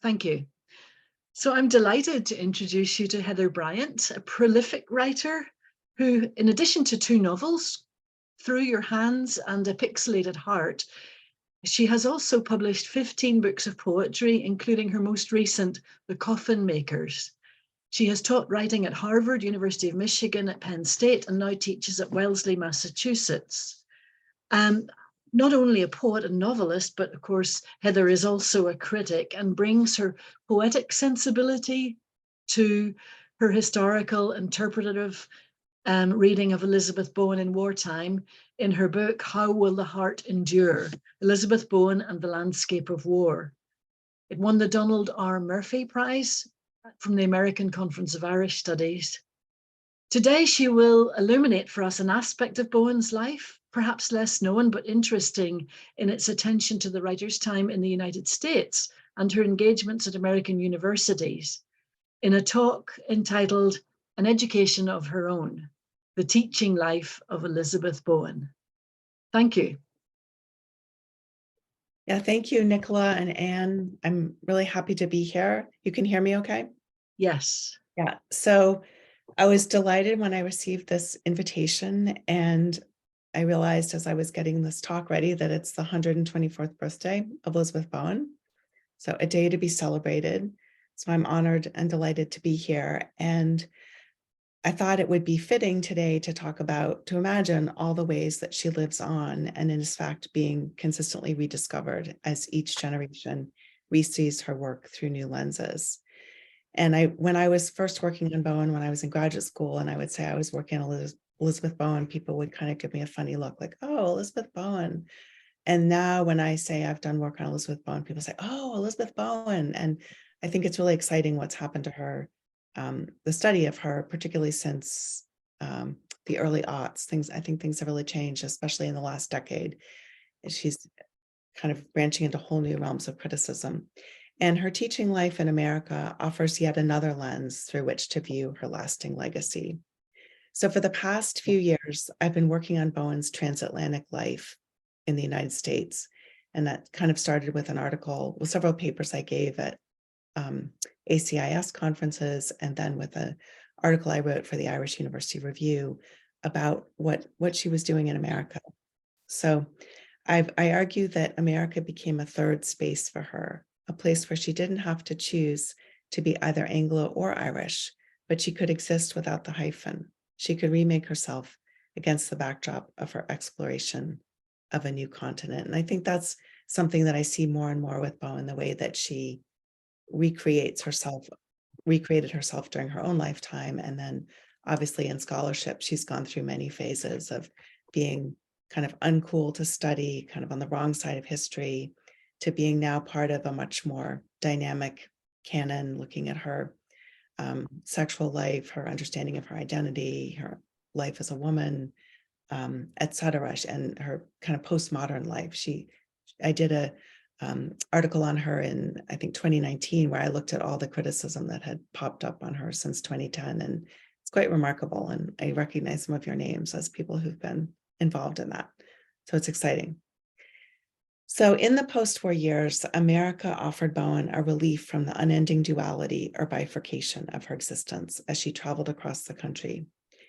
Thank you. So I'm delighted to introduce you to Heather Bryant, a prolific writer who, in addition to 2 novels, Through Your Hands and A Pixelated Heart, she has also published 15 books of poetry, including her most recent, The Coffin Makers. She has taught writing at Harvard, University of Michigan, at Penn State, and now teaches at Wellesley, Massachusetts. Not only a poet and novelist, but of course, Heather is also a critic and brings her poetic sensibility to her historical, interpretative reading of Elizabeth Bowen in wartime in her book, How Will the Heart Endure? Elizabeth Bowen and the Landscape of War. It won the Donald R. Murphy Prize from the American Conference of Irish Studies. Today, she will illuminate for us an aspect of Bowen's life, perhaps less known but interesting in its attention to the writer's time in the United States and her engagements at American universities, in a talk entitled An Education of Her Own, The Teaching Life of Elizabeth Bowen. Thank you. Yeah, thank you, Nicola and Anne. I'm really happy to be here. You can hear me okay? Yes. Yeah, so I was delighted when I received this invitation, and I realized as I was getting this talk ready that it's the 124th birthday of Elizabeth Bowen. So a day to be celebrated. So I'm honored and delighted to be here. And I thought it would be fitting today to imagine all the ways that she lives on and is in fact being consistently rediscovered as each generation resees her work through new lenses. And when I was first working on Bowen, when I was in graduate school, and I would say I was working on Elizabeth Bowen, people would kind of give me a funny look like, oh, Elizabeth Bowen. And now when I say I've done work on Elizabeth Bowen, people say, oh, Elizabeth Bowen. And I think it's really exciting what's happened to her, the study of her, particularly since the early aughts. I think things have really changed, especially in the last decade. She's kind of branching into whole new realms of criticism. And her teaching life in America offers yet another lens through which to view her lasting legacy. So for the past few years, I've been working on Bowen's transatlantic life in the United States. And that kind of started with an article with several papers I gave at ACIS conferences, and then with an article I wrote for the Irish University Review about what she was doing in America. So I argue that America became a third space for her, a place where she didn't have to choose to be either Anglo or Irish, but she could exist without the hyphen. She could remake herself against the backdrop of her exploration of a new continent. And I think that's something that I see more and more with Bowen, the way that she recreated herself during her own lifetime. And then obviously in scholarship, she's gone through many phases of being kind of uncool to study, kind of on the wrong side of history, to being now part of a much more dynamic canon, looking at her sexual life, her understanding of her identity, her life as a woman, et cetera, and her kind of postmodern life. I did a article on her in, I think, 2019, where I looked at all the criticism that had popped up on her since 2010. And it's quite remarkable. And I recognize some of your names as people who've been involved in that. So it's exciting. So in the post-war years, America offered Bowen a relief from the unending duality or bifurcation of her existence as she traveled across the country.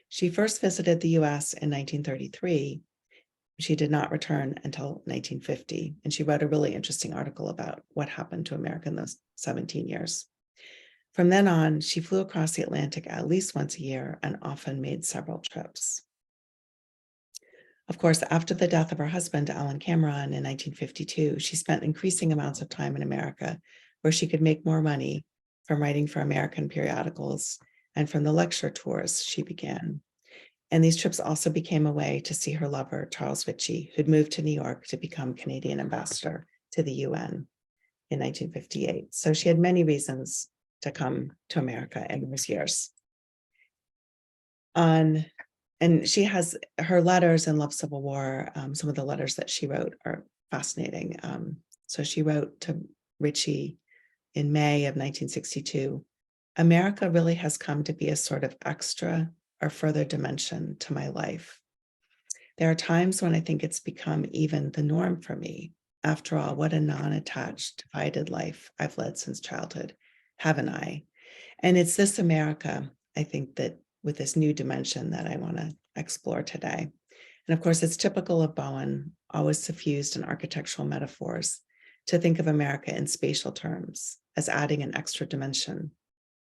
She first visited the US in 1933. She did not return until 1950, and she wrote a really interesting article about what happened to America in those 17 years. From then on, she flew across the Atlantic at least once a year and often made several trips. Of course, after the death of her husband, Alan Cameron, in 1952, she spent increasing amounts of time in America, where she could make more money from writing for American periodicals and from the lecture tours she began. And these trips also became a way to see her lover, Charles Ritchie, who'd moved to New York to become Canadian ambassador to the UN in 1958. So she had many reasons to come to America in those years. And she has her letters in Love, Civil War. Some of the letters that she wrote are fascinating. So she wrote to Ritchie in May of 1962, "America really has come to be a sort of extra or further dimension to my life. There are times when I think it's become even the norm for me, After all, what a non-attached, divided life I've led since childhood, haven't I? And it's this America, I think, that with this new dimension that I want to explore today. And of course, it's typical of Bowen, always suffused in architectural metaphors, to think of America in spatial terms, as adding an extra dimension,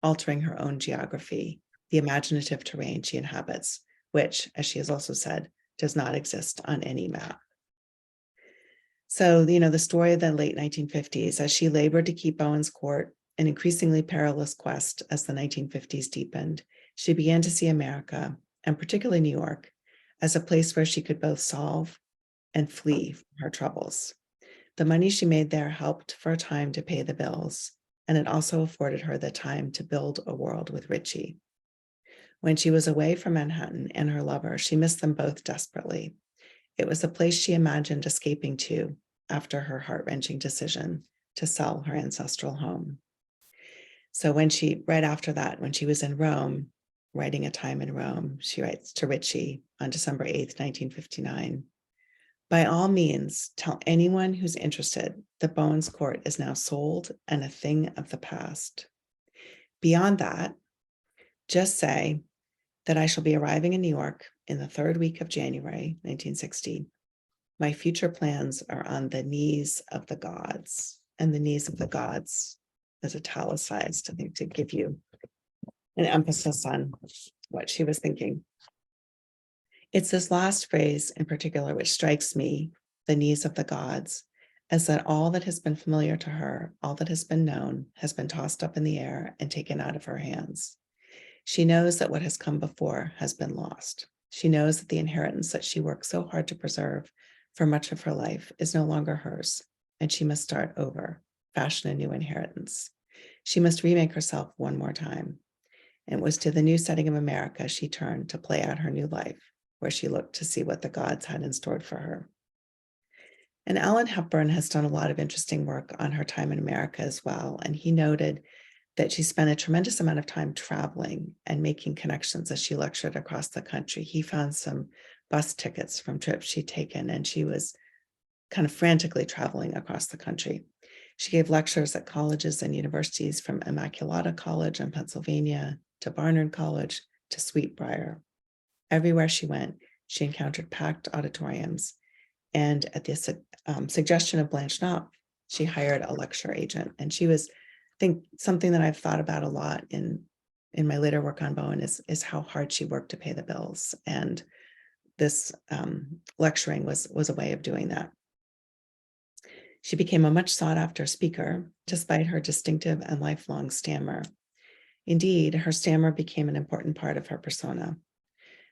altering her own geography, the imaginative terrain she inhabits, which, as she has also said, does not exist on any map. So, the story of the late 1950s, as she labored to keep Bowen's court an increasingly perilous quest as the 1950s deepened, she began to see America, and particularly New York, as a place where she could both solve and flee from her troubles. The money she made there helped for a time to pay the bills, and it also afforded her the time to build a world with Richie. When she was away from Manhattan and her lover, she missed them both desperately. It was a place she imagined escaping to after her heart-wrenching decision to sell her ancestral home. So right after that, when she was in Rome, writing A Time in Rome, she writes to Richie on December 8th, 1959, "By all means, tell anyone who's interested that Bowen's Court is now sold and a thing of the past. Beyond that, just say that I shall be arriving in New York in the third week of January, 1960. My future plans are on the knees of the gods." And the knees of the gods is italicized, I think, to give you an emphasis on what she was thinking. It's this last phrase in particular which strikes me, the knees of the gods, as that all that has been familiar to her, all that has been known, has been tossed up in the air and taken out of her hands. She knows that what has come before has been lost. She knows that the inheritance that she worked so hard to preserve for much of her life is no longer hers, and she must start over, fashion a new inheritance. She must remake herself one more time. And it was to the new setting of America she turned to play out her new life, where she looked to see what the gods had in store for her. And Alan Hepburn has done a lot of interesting work on her time in America as well. And he noted that she spent a tremendous amount of time traveling and making connections as she lectured across the country. He found some bus tickets from trips she'd taken, and she was kind of frantically traveling across the country. She gave lectures at colleges and universities, from Immaculata College in Pennsylvania to Barnard College to Sweetbriar. Everywhere she went, she encountered packed auditoriums. And at the suggestion of Blanche Knopf, she hired a lecture agent. And she was, I think, something that I've thought about a lot in my later work on Bowen is how hard she worked to pay the bills. And this lecturing was a way of doing that. She became a much sought after speaker, despite her distinctive and lifelong stammer. Indeed, her stammer became an important part of her persona.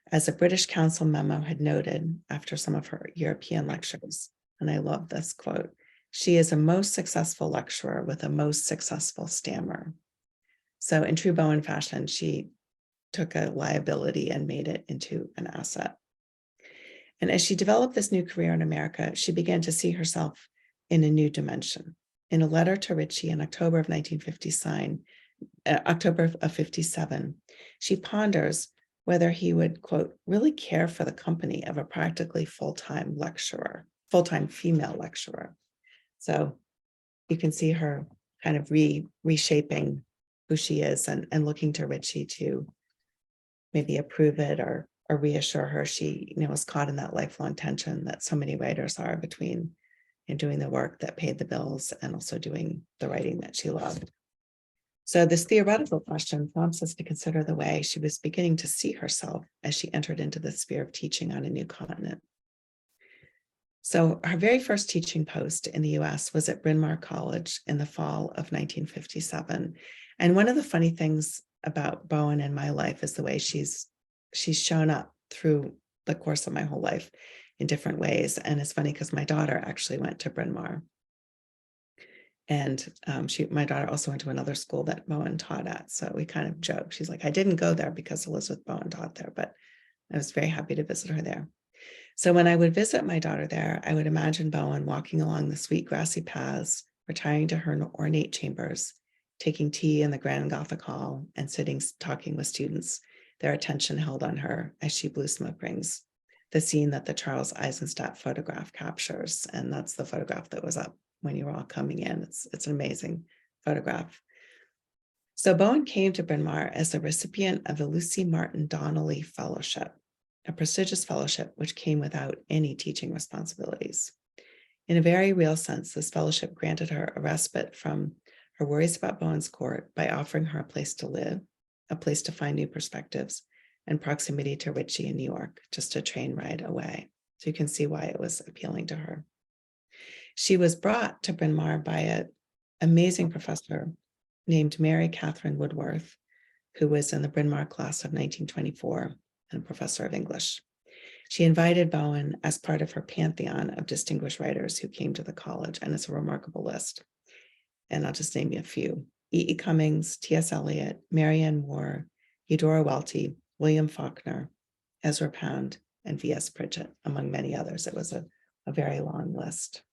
As a British Council memo had noted after some of her European lectures, and I love this quote, "She is a most successful lecturer with a most successful stammer." So in true Bowen fashion, she took a liability and made it into an asset. And as she developed this new career in America, she began to see herself in a new dimension. In a letter to Richie in October of 57, she ponders whether he would, quote, really care for the company of a practically full-time female lecturer. So you can see her kind of reshaping who she is and looking to Richie to maybe approve it or reassure her. She, was caught in that lifelong tension that so many writers are between doing the work that paid the bills and also doing the writing that she loved. So this theoretical question prompts us to consider the way she was beginning to see herself as she entered into the sphere of teaching on a new continent. So her very first teaching post in the US was at Bryn Mawr College in the fall of 1957. And one of the funny things about Bowen in my life is the way she's shown up through the course of my whole life in different ways. And it's funny because my daughter actually went to Bryn Mawr. And my daughter also went to another school that Bowen taught at. So we kind of joke. She's like, I didn't go there because Elizabeth Bowen taught there, but I was very happy to visit her there. So when I would visit my daughter there, I would imagine Bowen walking along the sweet grassy paths, retiring to her ornate chambers, taking tea in the grand Gothic hall, and sitting talking with students, their attention held on her as she blew smoke rings. the scene that the Charles Eisenstadt photograph captures. And that's the photograph that was up when you were all coming in. It's an amazing photograph. So Bowen came to Bryn Mawr as the recipient of the Lucy Martin Donnelly Fellowship, a prestigious fellowship which came without any teaching responsibilities. In a very real sense, this fellowship granted her a respite from her worries about Bowen's court by offering her a place to live, a place to find new perspectives, and proximity to Ritchie in New York, just a train ride away. So you can see why it was appealing to her. She was brought to Bryn Mawr by an amazing professor named Mary Catherine Woodworth, who was in the Bryn Mawr class of 1924 and a professor of English. She invited Bowen as part of her pantheon of distinguished writers who came to the college, and it's a remarkable list. And I'll just name you a few: E.E. Cummings, T.S. Eliot, Marianne Moore, Eudora Welty, William Faulkner, Ezra Pound, and V.S. Pritchett, among many others. It was a very long list.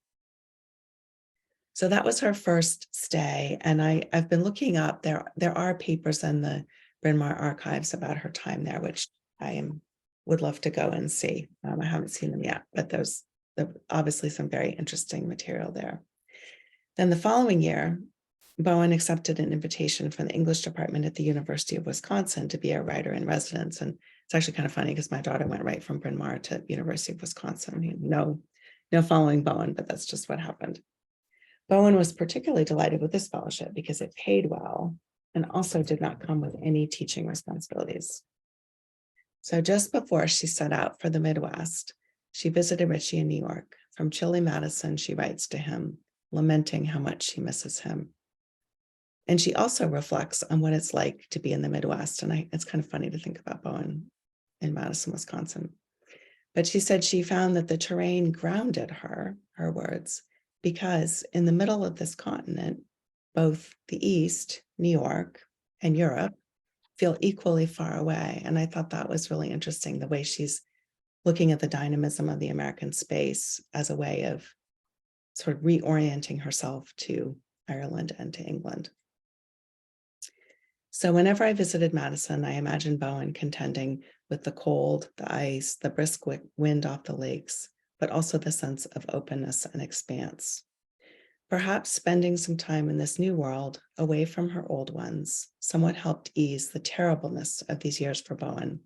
So that was her first stay. And I've been looking up, there are papers in the Bryn Mawr archives about her time there, which would love to go and see. I haven't seen them yet, but there's obviously some very interesting material there. Then the following year, Bowen accepted an invitation from the English department at the University of Wisconsin to be a writer in residence. And it's actually kind of funny because my daughter went right from Bryn Mawr to University of Wisconsin. No following Bowen, but that's just what happened. Bowen was particularly delighted with this fellowship because it paid well and also did not come with any teaching responsibilities. So just before she set out for the Midwest, she visited Ritchie in New York. From chilly Madison, she writes to him, lamenting how much she misses him. And she also reflects on what it's like to be in the Midwest. And it's kind of funny to think about Bowen in Madison, Wisconsin. But she said she found that the terrain grounded her words, because in the middle of this continent, both the East, New York, and Europe feel equally far away. And I thought that was really interesting, the way she's looking at the dynamism of the American space as a way of sort of reorienting herself to Ireland and to England. So whenever I visited Madison, I imagined Bowen contending with the cold, the ice, the brisk wind off the lakes, but also the sense of openness and expanse. Perhaps spending some time in this new world away from her old ones somewhat helped ease the terribleness of these years for Bowen,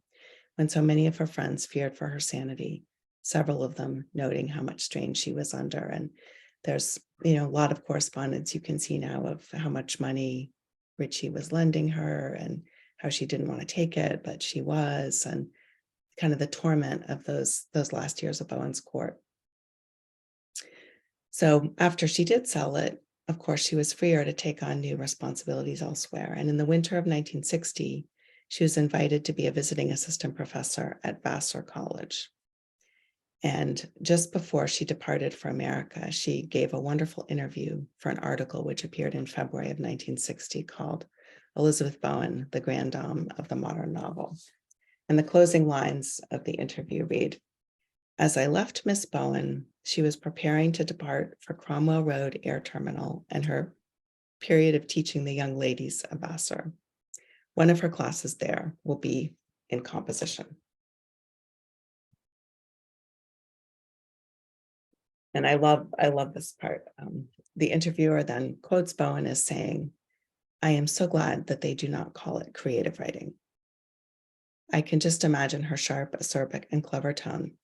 when so many of her friends feared for her sanity, several of them noting how much strain she was under. And there's, a lot of correspondence you can see now of how much money Ritchie was lending her and how she didn't want to take it, but she was, and kind of the torment of those last years of Bowen's court. So after she did sell it, of course, she was freer to take on new responsibilities elsewhere. And in the winter of 1960, she was invited to be a visiting assistant professor at Vassar College. And just before she departed for America, she gave a wonderful interview for an article which appeared in February of 1960 called Elizabeth Bowen, the Grand Dame of the Modern Novel. And the closing lines of the interview read, "As I left Miss Bowen, she was preparing to depart for Cromwell Road Air Terminal and her period of teaching the young ladies of Vassar. One of her classes there will be in composition." And I love this part. The interviewer then quotes Bowen as saying, "I am so glad that they do not call it creative writing." I can just imagine her sharp, acerbic, and clever tone.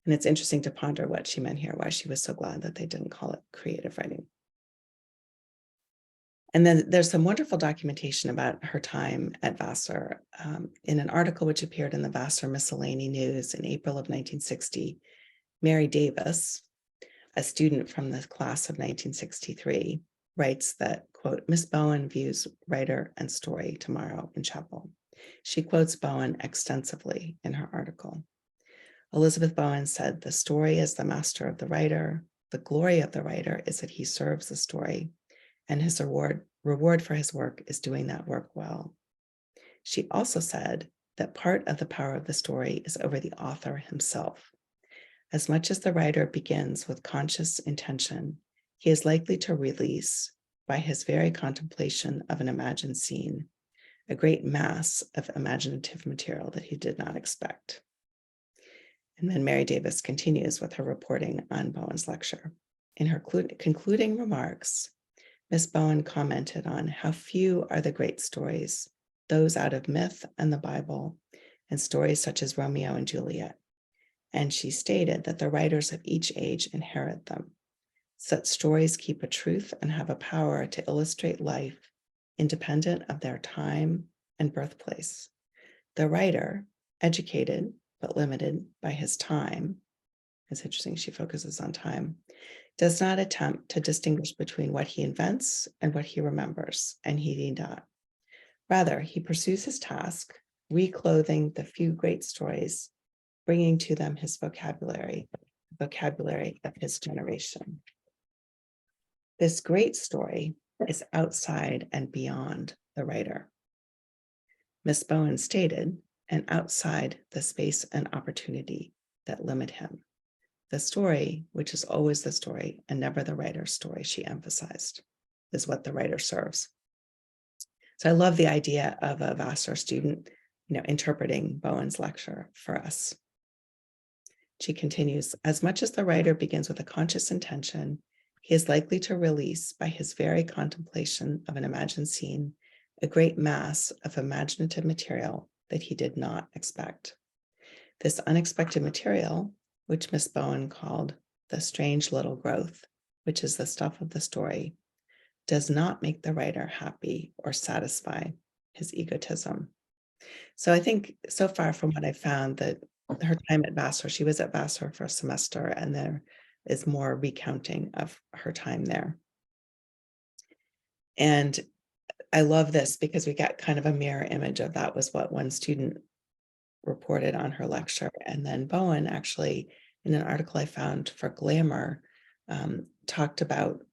And it's interesting to ponder what she meant here, why she was so glad that they didn't call it creative writing. And then there's some wonderful documentation about her time at Vassar in an article which appeared in the Vassar Miscellany News in April of 1960. Mary Davis, a student from the class of 1963, writes that, quote, "Miss Bowen views writer and story tomorrow in chapel." She quotes Bowen extensively in her article. Elizabeth Bowen said, "The story is the master of the writer. The glory of the writer is that he serves the story, and his reward for his work is doing that work well." She also said that part of the power of the story is over the author himself. As much as the writer begins with conscious intention, he is likely to release, by his very contemplation of an imagined scene, a great mass of imaginative material that he did not expect. And then Mary Davis continues with her reporting on Bowen's lecture. In her concluding remarks, Miss Bowen commented on how few are the great stories, those out of myth and the Bible, and stories such as Romeo and Juliet. And she stated that the writers of each age inherit them. Such stories keep a truth and have a power to illustrate life independent of their time and birthplace. The writer, educated but limited by his time, it's interesting she focuses on time, does not attempt to distinguish between what he invents and what he remembers, and he need not. Rather, he pursues his task, reclothing the few great stories, bringing to them his vocabulary of his generation. This great story is outside and beyond the writer. Miss Bowen stated, and outside the space and opportunity that limit him. The story, which is always the story and never the writer's story, she emphasized, is what the writer serves. So I love the idea of a Vassar student, interpreting Bowen's lecture for us. She continues, as much as the writer begins with a conscious intention, he is likely to release by his very contemplation of an imagined scene, a great mass of imaginative material that he did not expect. This unexpected material, which Miss Bowen called the strange little growth, which is the stuff of the story, does not make the writer happy or satisfy his egotism. So I think so far from what I found that her time at Vassar, she was at Vassar for a semester, and there is more recounting of her time there. And I love this because we got kind of a mirror image of that was what one student reported on her lecture. And then Bowen actually, in an article I found for Glamour, talked about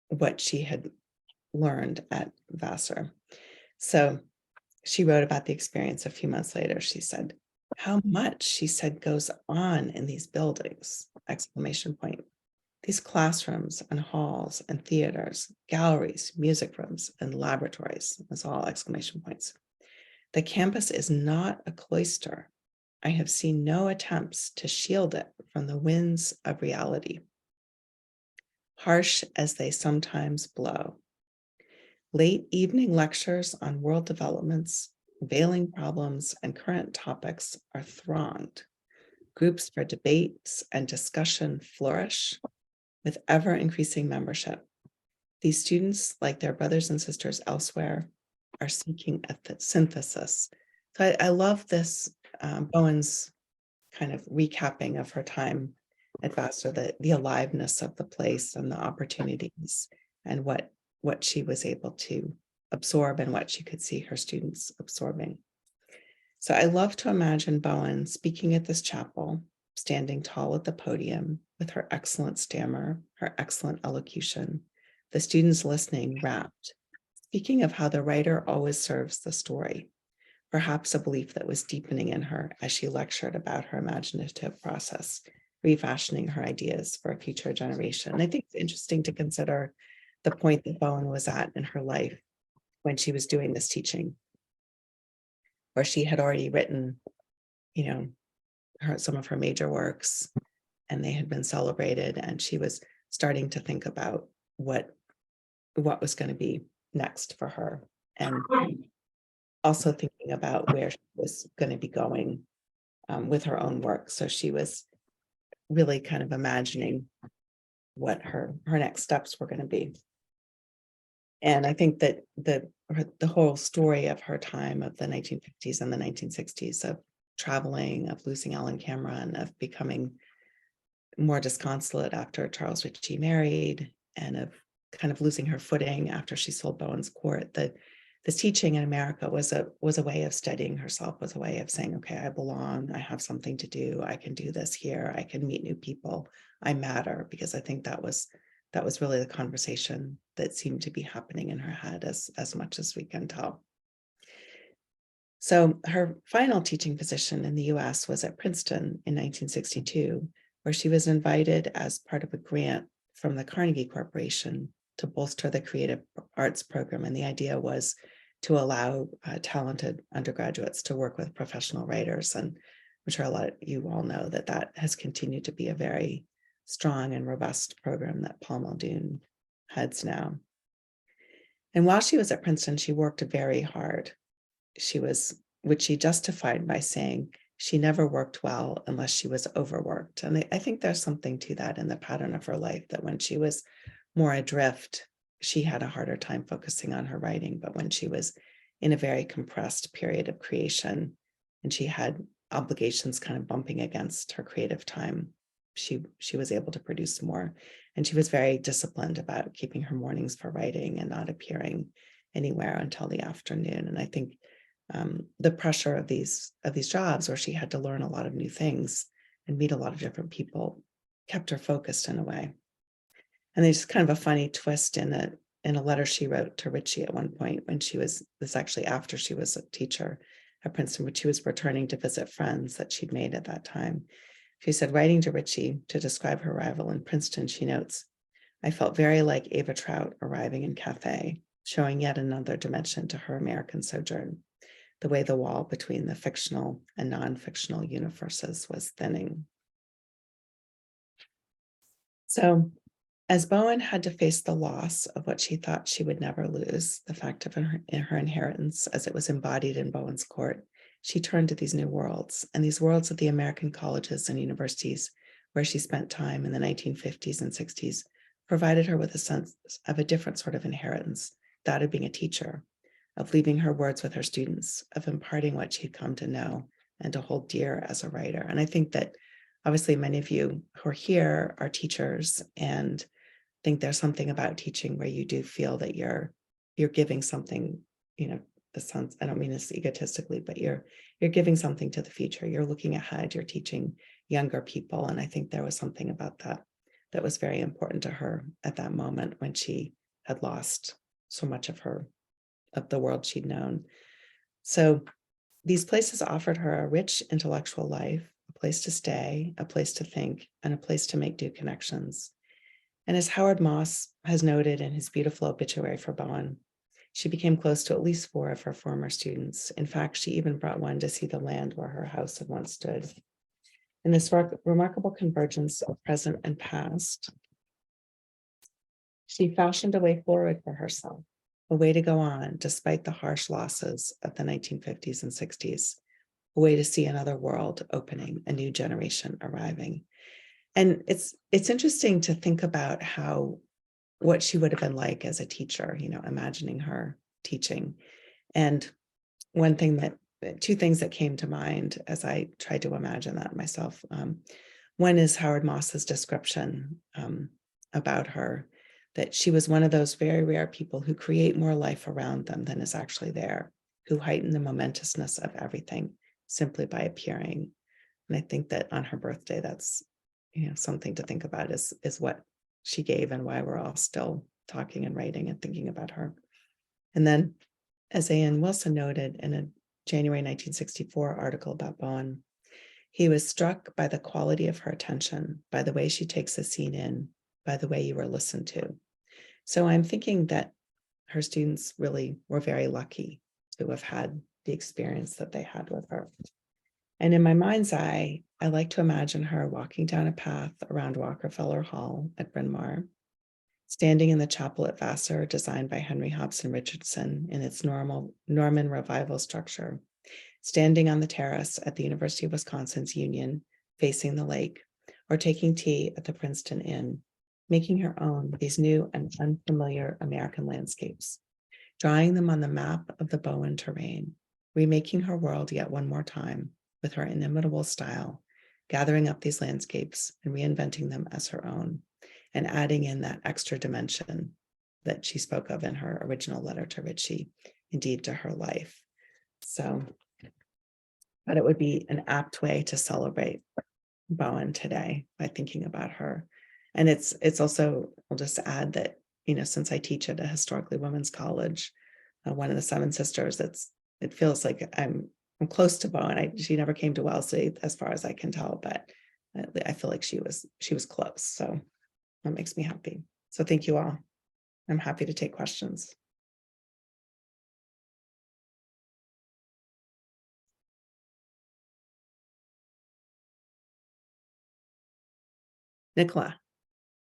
what she had learned at Vassar. So she wrote about the experience a few months later. She said, how much, she said, goes on in these buildings, exclamation point. These classrooms and halls and theaters, galleries, music rooms, and laboratories, that's all exclamation points. The campus is not a cloister. I have seen no attempts to shield it from the winds of reality, harsh as they sometimes blow. Late evening lectures on world developments, veiling problems, and current topics are thronged. Groups for debates and discussion flourish with ever-increasing membership. These students, like their brothers and sisters elsewhere, are seeking a synthesis. So I love this Bowen's kind of recapping of her time at Vassar, the aliveness of the place and the opportunities and what she was able to absorb and what she could see her students absorbing. So I love to imagine Bowen speaking at this chapel, standing tall at the podium with her excellent stammer, her excellent elocution, the students listening rapt, speaking of how the writer always serves the story, perhaps a belief that was deepening in her as she lectured about her imaginative process, refashioning her ideas for a future generation. And I think it's interesting to consider the point that Bowen was at in her life when she was doing this teaching, where she had already written, some of her major works, and they had been celebrated, and she was starting to think about what was going to be next for her, and also thinking about where she was going to be going with her own work. So she was really kind of imagining what her next steps were going to be. And I think that the whole story of her time of the 1950s and the 1960s, of traveling, of losing Ellen Cameron, of becoming more disconsolate after Charles Ritchie married, and of kind of losing her footing after she sold Bowen's Court, this teaching in America was a way of studying herself, was a way of saying, okay, I belong, I have something to do, I can do this here, I can meet new people, I matter, because I think that was really the conversation that seemed to be happening in her head as much as we can tell. So her final teaching position in the US was at Princeton in 1962, where she was invited as part of a grant from the Carnegie Corporation to bolster the creative arts program. And the idea was to allow talented undergraduates to work with professional writers. And sure a lot of you all know that that has continued to be a very strong and robust program that Paul Muldoon heads now. And while she was at Princeton, she worked very hard. Which she justified by saying she never worked well unless she was overworked. And I think there's something to that in the pattern of her life, that when she was more adrift, she had a harder time focusing on her writing. But when she was in a very compressed period of creation and she had obligations kind of bumping against her creative time, she was able to produce more. And she was very disciplined about keeping her mornings for writing and not appearing anywhere until the afternoon. And I think the pressure of these jobs, where she had to learn a lot of new things and meet a lot of different people, kept her focused in a way. And there's kind of a funny twist in a letter she wrote to Richie at one point, when this actually after she was a teacher at Princeton, but she was returning to visit friends that she'd made at that time. She said, writing to Richie to describe her arrival in Princeton, she notes, "I felt very like Ava Trout arriving in Cathay, showing yet another dimension to her American sojourn, the way the wall between the fictional and non-fictional universes was thinning." So as Bowen had to face the loss of what she thought she would never lose, the fact of her inheritance as it was embodied in Bowen's court, she turned to these new worlds, and these worlds of the American colleges and universities where she spent time in the 1950s and 60s provided her with a sense of a different sort of inheritance, that of being a teacher, of leaving her words with her students, of imparting what she'd come to know and to hold dear as a writer. And I think that obviously many of you who are here are teachers, and think there's something about teaching where you do feel that you're giving something, the sense, I don't mean this egotistically, but you're giving something to the future. You're looking ahead, you're teaching younger people. And I think there was something about that was very important to her at that moment when she had lost so much of the world she'd known. So these places offered her a rich intellectual life, a place to stay, a place to think, and a place to make new connections. And as Howard Moss has noted in his beautiful obituary for Bowen, she became close to at least 4 of her former students. In fact, she even brought one to see the land where her house had once stood. In this remarkable convergence of present and past, she fashioned a way forward for herself, a way to go on despite the harsh losses of the 1950s and 60s, a way to see another world opening, a new generation arriving. And it's interesting to think about what she would have been like as a teacher, imagining her teaching. And two things that came to mind as I tried to imagine that myself. One is Howard Moss's description about her, that she was one of those very rare people who create more life around them than is actually there, who heighten the momentousness of everything simply by appearing. And I think that on her birthday, that's something to think about is what she gave and why we're all still talking and writing and thinking about her. And then, as Ann Wilson noted in a January 1964 article about Bowen, he was struck by the quality of her attention, by the way she takes a scene in, by the way you were listened to. So I'm thinking that her students really were very lucky to have had the experience that they had with her. And in my mind's eye, I like to imagine her walking down a path around Rockefeller Hall at Bryn Mawr, standing in the chapel at Vassar, designed by Henry Hobson Richardson in its Norman Revival structure, standing on the terrace at the University of Wisconsin's Union, facing the lake, or taking tea at the Princeton Inn, making her own these new and unfamiliar American landscapes, drawing them on the map of the Bowen terrain, remaking her world yet one more time with her inimitable style, gathering up these landscapes and reinventing them as her own, and adding in that extra dimension that she spoke of in her original letter to Richie, indeed to her life. So, but it would be an apt way to celebrate Bowen today by thinking about her. And it's also, I'll just add that, since I teach at a historically women's college, one of the 7 sisters, it feels like I'm close to Bowen. She never came to Wellesley as far as I can tell, but I feel like she was close. So that makes me happy. So thank you all. I'm happy to take questions. Nicola.